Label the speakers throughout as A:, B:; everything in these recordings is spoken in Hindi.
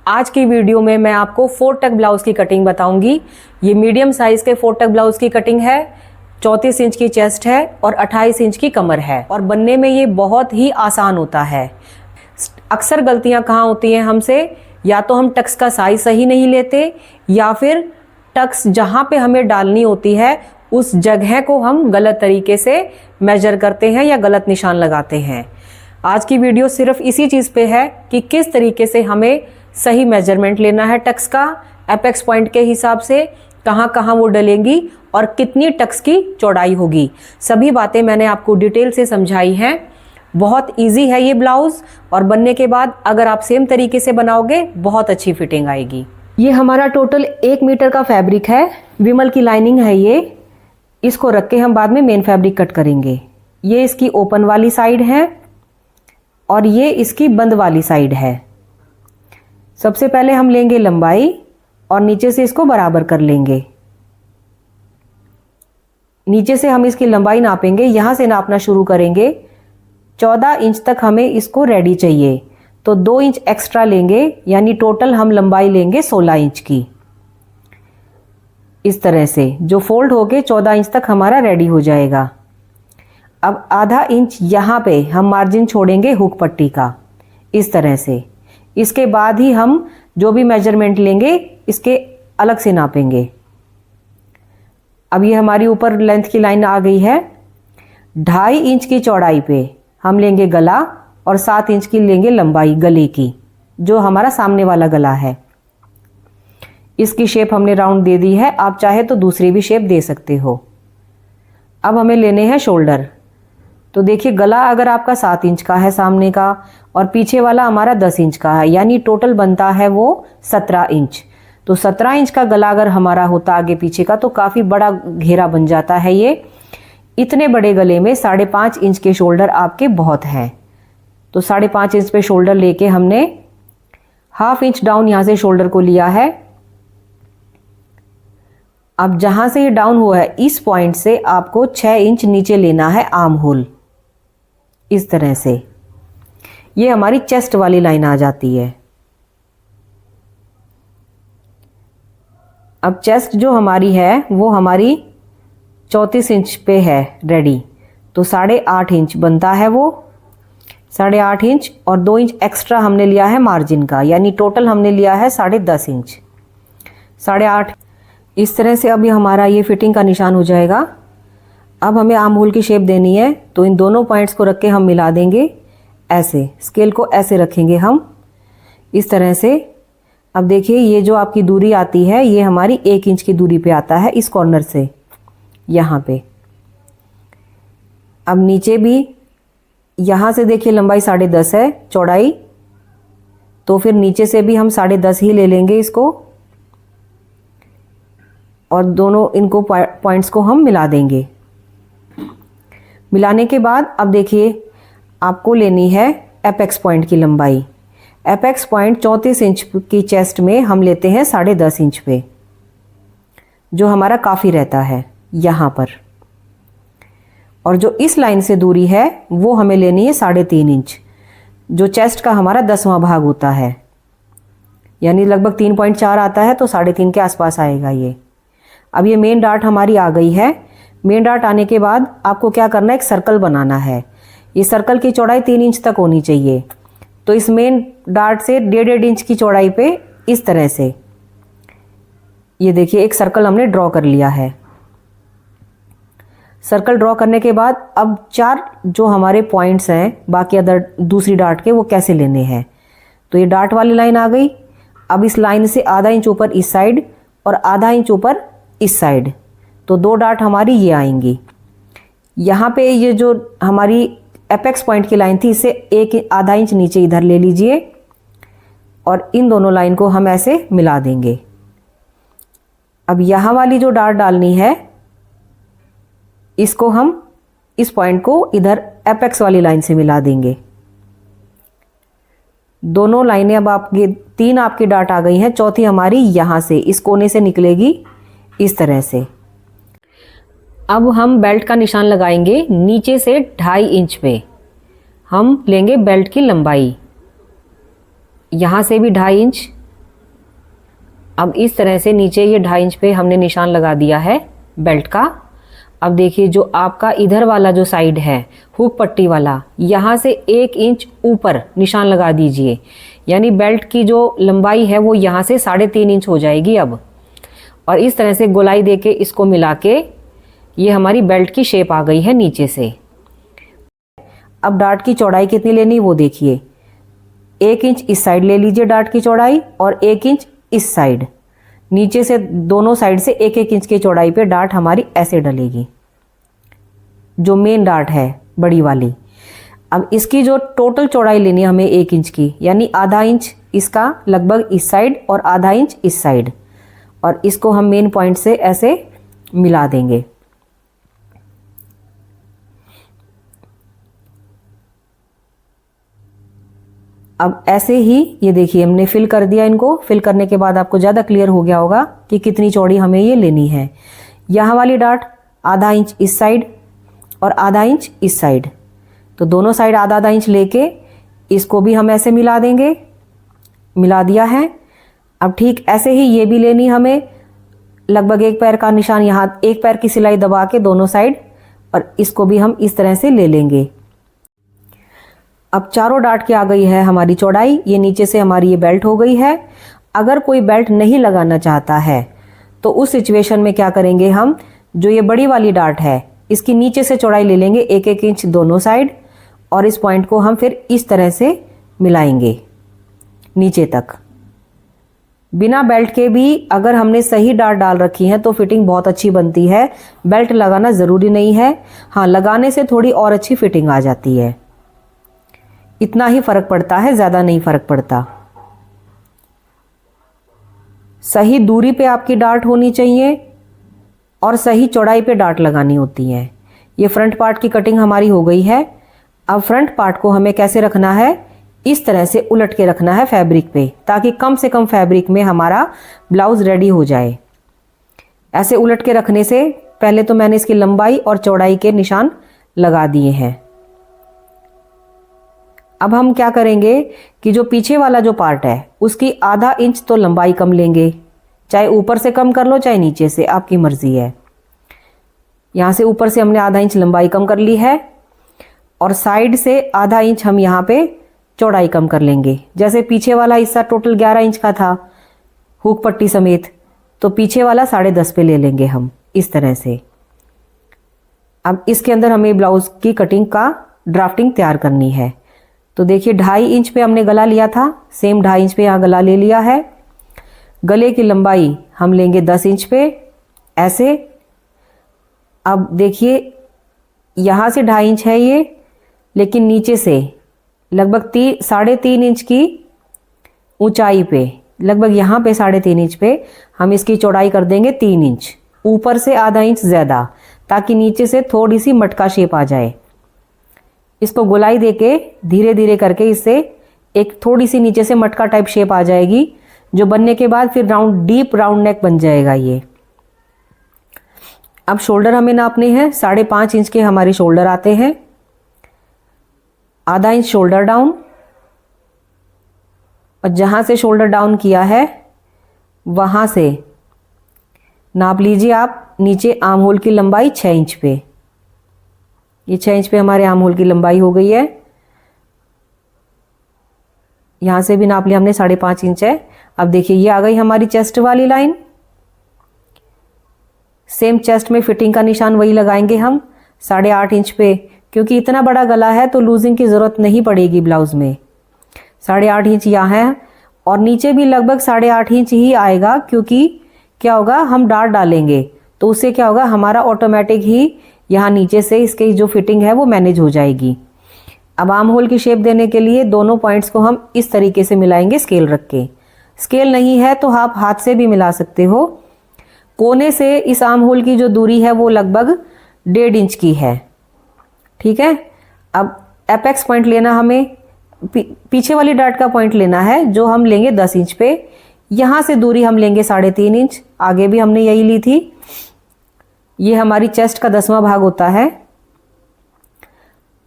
A: आज की वीडियो में मैं आपको 4 टक ब्लाउज की कटिंग बताऊंगी। ये मीडियम साइज के 4 टक ब्लाउज की कटिंग है। 34 इंच की चेस्ट है और 28 इंच की कमर है और बनने में ये बहुत ही आसान होता है। अक्सर गलतियां कहाँ होती हैं हमसे, या तो हम टक्स का साइज सही नहीं लेते या फिर टक्स जहाँ पे हमें डालनी होती है उस जगह को हम गलत तरीके से मेजर करते हैं या गलत निशान लगाते हैं। आज की वीडियो सिर्फ इसी चीज़ पे है कि किस तरीके से हमें सही मेजरमेंट लेना है टक्स का, एपेक्स पॉइंट के हिसाब से कहाँ कहाँ वो डलेंगी और कितनी टक्स की चौड़ाई होगी। सभी बातें मैंने आपको डिटेल से समझाई हैं। बहुत इजी है ये ब्लाउज़ और बनने के बाद अगर आप सेम तरीके से बनाओगे बहुत अच्छी फिटिंग आएगी। ये हमारा टोटल 1 मीटर का फैब्रिक है। विमल की लाइनिंग है ये। इसको रख के हम बाद में मेन फैब्रिक कट करेंगे। ये इसकी ओपन वाली साइड है और ये इसकी बंद वाली साइड है। सबसे पहले हम लेंगे लंबाई और नीचे से इसको बराबर कर लेंगे। नीचे से हम इसकी लंबाई नापेंगे, यहाँ से नापना शुरू करेंगे। 14 इंच तक हमें इसको रेडी चाहिए, तो 2 इंच एक्स्ट्रा लेंगे, यानी टोटल हम लंबाई लेंगे 16 इंच की। इस तरह से जो फोल्ड होके 14 इंच तक हमारा रेडी हो जाएगा। अब आधा इंच यहाँ पे हम मार्जिन छोड़ेंगे हुक पट्टी का, इस तरह से। इसके बाद ही हम जो भी मेजरमेंट लेंगे इसके अलग से नापेंगे। अब ये हमारी ऊपर लेंथ की लाइन आ गई है। 2.5 इंच की चौड़ाई पे हम लेंगे गला और 7 इंच की लेंगे लंबाई गले की, जो हमारा सामने वाला गला है। इसकी शेप हमने राउंड दे दी है, आप चाहे तो दूसरी भी शेप दे सकते हो। अब हमें लेने हैं शोल्डर। तो देखिए गला अगर आपका 7 इंच का है सामने का और पीछे वाला हमारा 10 इंच का है, यानी टोटल बनता है वो 17 इंच। तो 17 इंच का गला अगर हमारा होता आगे पीछे का तो काफ़ी बड़ा घेरा बन जाता है ये। इतने बड़े गले में 5.5 इंच के शोल्डर आपके बहुत हैं। तो 5.5 इंच पे शोल्डर लेके हमने 1/2 इंच डाउन यहाँ से शोल्डर को लिया है। अब जहाँ से ये डाउन हुआ है इस पॉइंट से आपको 6 इंच नीचे लेना है आर्म होल, इस तरह से। ये हमारी चेस्ट वाली लाइन आ जाती है। अब चेस्ट जो हमारी है वो हमारी 34 इंच पे है रेडी, तो 8.5 इंच बनता है वो। 8.5 इंच और 2 इंच एक्स्ट्रा हमने लिया है मार्जिन का, यानी टोटल हमने लिया है 10.5 इंच। 8.5 इस तरह से। अब ये हमारा ये फिटिंग का निशान हो जाएगा। अब हमें आर्म होल की शेप देनी है, तो इन दोनों पॉइंट्स को रख के हम मिला देंगे ऐसे। स्केल को ऐसे रखेंगे हम, इस तरह से। अब देखिए ये जो आपकी दूरी आती है ये हमारी 1 इंच की दूरी पे आता है इस कॉर्नर से, यहाँ पे। अब नीचे भी यहाँ से देखिए लंबाई 10.5 है चौड़ाई, तो फिर नीचे से भी हम 10.5 ही ले लेंगे इसको और दोनों इनको पॉइंट्स को हम मिला देंगे। मिलाने के बाद अब देखिए आपको लेनी है एपेक्स पॉइंट की लंबाई। एपेक्स पॉइंट 34 इंच की चेस्ट में हम लेते हैं 10.5 इंच पे, जो हमारा काफ़ी रहता है यहाँ पर। और जो इस लाइन से दूरी है वो हमें लेनी है 3.5 इंच, जो चेस्ट का हमारा 10वां भाग होता है, यानी लगभग 3.4 आता है, तो 3.5 के आसपास आएगा ये। अब ये मेन डार्ट हमारी आ गई है। मेन डार्ट आने के बाद आपको क्या करना है, एक सर्कल बनाना है। ये सर्कल की चौड़ाई 3 इंच तक होनी चाहिए। तो इस मेन डार्ट से 1.5 इंच की चौड़ाई पे इस तरह से ये देखिए एक सर्कल हमने ड्रॉ कर लिया है। सर्कल ड्रॉ करने के बाद अब 4 जो हमारे पॉइंट्स हैं बाकी अदर दूसरी डार्ट के, वो कैसे लेने हैं। तो ये डार्ट वाली लाइन आ गई। अब इस लाइन से आधा इंच ऊपर इस साइड और आधा इंच ऊपर इस साइड, तो 2 डार्ट हमारी ये आएंगी। यहाँ पे ये जो हमारी एपेक्स पॉइंट की लाइन थी इससे आधा इंच नीचे इधर ले लीजिए और इन दोनों लाइन को हम ऐसे मिला देंगे। अब यहाँ वाली जो डार्ट डालनी है इसको हम इस पॉइंट को इधर एपेक्स वाली लाइन से मिला देंगे। दोनों लाइनें अब आपके 3 आपकी डार्ट आ गई हैं। चौथी हमारी यहाँ से इस कोने से निकलेगी इस तरह से। अब हम बेल्ट का निशान लगाएंगे। नीचे से 2.5 इंच पे हम लेंगे बेल्ट की लंबाई। यहाँ से भी 2.5 इंच अब इस तरह से नीचे ये 2.5 इंच पे हमने निशान लगा दिया है बेल्ट का। अब देखिए जो आपका इधर वाला जो साइड है हुक पट्टी वाला, यहाँ से 1 इंच ऊपर निशान लगा दीजिए, यानी बेल्ट की जो लंबाई है वो यहाँ से 3.5 इंच हो जाएगी अब। और इस तरह से गोलाई देके इसको मिला के ये हमारी बेल्ट की शेप आ गई है नीचे से। अब डार्ट की चौड़ाई कितनी लेनी वो देखिए, 1 इंच इस साइड ले लीजिए डार्ट की चौड़ाई और 1 इंच इस साइड। नीचे से दोनों साइड से 1-1 इंच की चौड़ाई पे डार्ट हमारी ऐसे डलेगी, जो मेन डार्ट है बड़ी वाली। अब इसकी जो टोटल चौड़ाई लेनी है हमें 1 इंच की, यानी आधा इंच इसका लगभग इस साइड और आधा इंच इस साइड, और इसको हम मेन पॉइंट से ऐसे मिला देंगे। अब ऐसे ही ये देखिए हमने फिल कर दिया इनको। फिल करने के बाद आपको ज़्यादा क्लियर हो गया होगा कि कितनी चौड़ी हमें ये लेनी है। यहाँ वाली डार्ट आधा इंच इस साइड और आधा इंच इस साइड, तो दोनों साइड आधा आधा इंच लेके इसको भी हम ऐसे मिला देंगे। मिला दिया है। अब ठीक ऐसे ही ये भी लेनी हमें, लगभग 1 पैर का निशान, यहाँ 1 पैर की सिलाई दबा के दोनों साइड, और इसको भी हम इस तरह से ले लेंगे। अब चारों डार्ट की आ गई है हमारी चौड़ाई। ये नीचे से हमारी ये बेल्ट हो गई है। अगर कोई बेल्ट नहीं लगाना चाहता है तो उस सिचुएशन में क्या करेंगे हम, जो ये बड़ी वाली डार्ट है इसकी नीचे से चौड़ाई ले लेंगे 1-1 इंच दोनों साइड, और इस पॉइंट को हम फिर इस तरह से मिलाएंगे नीचे तक। बिना बेल्ट के भी अगर हमने सही डार्ट डाल रखी है तो फिटिंग बहुत अच्छी बनती है। बेल्ट लगाना ज़रूरी नहीं है, हाँ लगाने से थोड़ी और अच्छी फिटिंग आ जाती है। इतना ही फ़र्क पड़ता है, ज़्यादा नहीं फ़र्क पड़ता। सही दूरी पे आपकी डार्ट होनी चाहिए और सही चौड़ाई पे डार्ट लगानी होती है। ये फ्रंट पार्ट की कटिंग हमारी हो गई है। अब फ्रंट पार्ट को हमें कैसे रखना है, इस तरह से उलट के रखना है फैब्रिक पे, ताकि कम से कम फैब्रिक में हमारा ब्लाउज रेडी हो जाए। ऐसे उलट के रखने से पहले तो मैंने इसकी लंबाई और चौड़ाई के निशान लगा दिए हैं। अब हम क्या करेंगे कि जो पीछे वाला जो पार्ट है उसकी आधा इंच तो लंबाई कम लेंगे, चाहे ऊपर से कम कर लो चाहे नीचे से, आपकी मर्जी है। यहाँ से ऊपर से हमने आधा इंच लंबाई कम कर ली है और साइड से आधा इंच हम यहाँ पे चौड़ाई कम कर लेंगे। जैसे पीछे वाला हिस्सा टोटल 11 इंच का था हुक पट्टी समेत, तो पीछे वाला 10.5 पे ले लेंगे हम इस तरह से। अब इसके अंदर हमें ब्लाउज की कटिंग का ड्राफ्टिंग तैयार करनी है। तो देखिए 2.5 इंच पे हमने गला लिया था, सेम 2.5 इंच पे यहाँ गला ले लिया है। गले की लंबाई हम लेंगे 10 इंच पे ऐसे। अब देखिए यहाँ से 2.5 इंच है ये, लेकिन नीचे से लगभग 3.5 इंच की ऊंचाई पे, लगभग यहाँ पे 3.5 इंच पे हम इसकी चौड़ाई कर देंगे 3 इंच, ऊपर से आधा इंच ज़्यादा, ताकि नीचे से थोड़ी सी मटका शेप आ जाए। इसको गोलाई देके धीरे धीरे करके इससे एक थोड़ी सी नीचे से मटका टाइप शेप आ जाएगी, जो बनने के बाद फिर राउंड डीप राउंड नेक बन जाएगा ये। अब शोल्डर हमें नापने हैं। 5.5 इंच के हमारे शोल्डर आते हैं। आधा इंच शोल्डर डाउन, और जहाँ से शोल्डर डाउन किया है वहाँ से नाप लीजिए आप नीचे आर्म होल की लंबाई 6 इंच पे। ये 6 इंच पे हमारे आर्म होल की लंबाई हो गई है। यहाँ से भी नाप लिया हमने, 5.5 इंच है। अब देखिए ये आ गई हमारी चेस्ट वाली लाइन। सेम चेस्ट में फिटिंग का निशान वही लगाएंगे हम 8.5 इंच पे, क्योंकि इतना बड़ा गला है तो लूजिंग की ज़रूरत नहीं पड़ेगी ब्लाउज में। 8.5 इंच यहाँ है और नीचे भी लगभग 8.5 इंच ही आएगा, क्योंकि क्या होगा हम डार्ट डालेंगे तो उससे क्या होगा हमारा ऑटोमेटिक ही यहाँ नीचे से इसकी जो फिटिंग है वो मैनेज हो जाएगी। अब आर्म होल की शेप देने के लिए दोनों पॉइंट्स को हम इस तरीके से मिलाएंगे स्केल रख के। स्केल नहीं है तो आप हाथ से भी मिला सकते हो। कोने से इस आर्म होल की जो दूरी है वो लगभग 1.5 इंच की है, ठीक है। अब एपेक्स पॉइंट लेना हमें, पीछे वाली डार्ट का पॉइंट लेना है जो हम लेंगे 10 इंच पे। यहाँ से दूरी हम लेंगे 3.5 इंच, आगे भी हमने यही ली थी। ये हमारी चेस्ट का 10वां भाग होता है।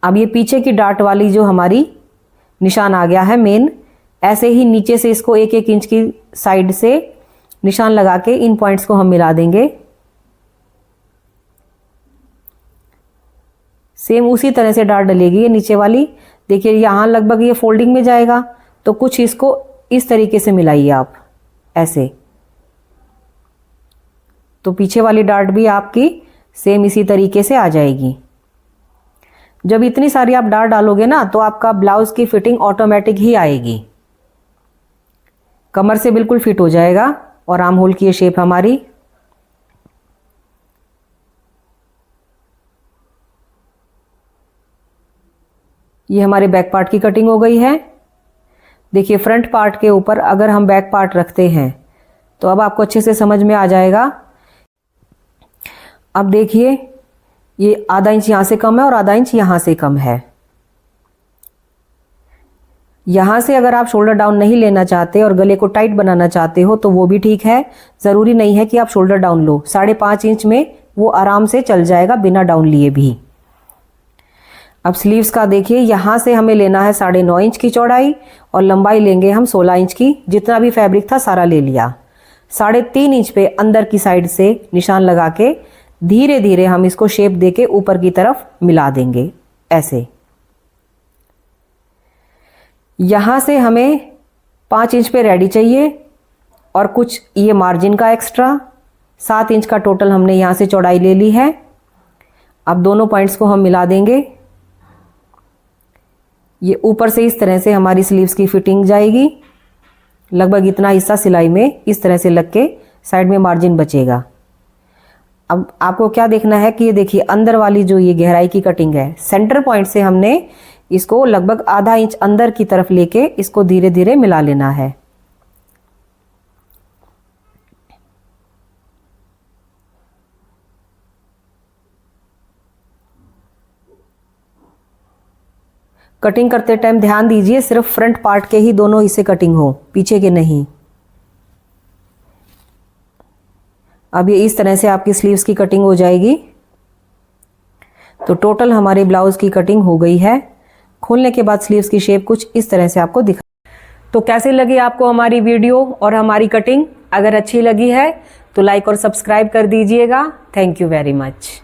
A: अब ये पीछे की डार्ट वाली जो हमारी निशान आ गया है मेन, ऐसे ही नीचे से इसको 1-1 इंच की साइड से निशान लगा के इन पॉइंट्स को हम मिला देंगे। सेम उसी तरह से डार्ट डलेगी ये नीचे वाली। देखिए यहाँ लगभग ये फोल्डिंग में जाएगा, तो कुछ इसको इस तरीके से मिलाइए आप ऐसे। तो पीछे वाली डार्ट भी आपकी सेम इसी तरीके से आ जाएगी। जब इतनी सारी आप डार्ट डालोगे ना तो आपका ब्लाउज की फिटिंग ऑटोमेटिक ही आएगी, कमर से बिल्कुल फिट हो जाएगा। और आर्म होल की ये शेप हमारी। ये हमारे बैक पार्ट की कटिंग हो गई है। देखिए फ्रंट पार्ट के ऊपर अगर हम बैक पार्ट रखते हैं तो अब आपको अच्छे से समझ में आ जाएगा। अब देखिए ये आधा इंच यहाँ से कम है और आधा इंच यहाँ से कम है। यहाँ से अगर आप शोल्डर डाउन नहीं लेना चाहते और गले को टाइट बनाना चाहते हो तो वो भी ठीक है, ज़रूरी नहीं है कि आप शोल्डर डाउन लो। 5.5 इंच में वो आराम से चल जाएगा बिना डाउन लिए भी। अब स्लीव्स का देखिए, यहाँ से हमें लेना है 9.5 इंच की चौड़ाई और लंबाई लेंगे हम 16 इंच की। जितना भी फैब्रिक था सारा ले लिया। 3.5 इंच पे अंदर की साइड से निशान लगा के धीरे धीरे हम इसको शेप देके ऊपर की तरफ मिला देंगे ऐसे। यहाँ से हमें 5 इंच पे रेडी चाहिए और कुछ ये मार्जिन का एक्स्ट्रा 7 इंच का टोटल हमने यहाँ से चौड़ाई ले ली है। अब दोनों पॉइंट्स को हम मिला देंगे। ये ऊपर से इस तरह से हमारी स्लीव्स की फिटिंग जाएगी। लगभग इतना हिस्सा सिलाई में इस तरह से लग के साइड में मार्जिन बचेगा। अब आपको क्या देखना है कि ये देखिए अंदर वाली जो ये गहराई की कटिंग है, सेंटर पॉइंट से हमने इसको लगभग आधा इंच अंदर की तरफ लेके इसको धीरे धीरे मिला लेना है। कटिंग करते टाइम ध्यान दीजिए सिर्फ फ्रंट पार्ट के ही दोनों हिस्से कटिंग हो, पीछे के नहीं। अब ये इस तरह से आपकी स्लीव्स की कटिंग हो जाएगी। तो टोटल हमारे ब्लाउज की कटिंग हो गई है। खोलने के बाद स्लीव्स की शेप कुछ इस तरह से आपको दिखा। तो कैसे लगी आपको हमारी वीडियो और हमारी कटिंग? अगर अच्छी लगी है तो लाइक और सब्सक्राइब कर दीजिएगा। Thank you very much.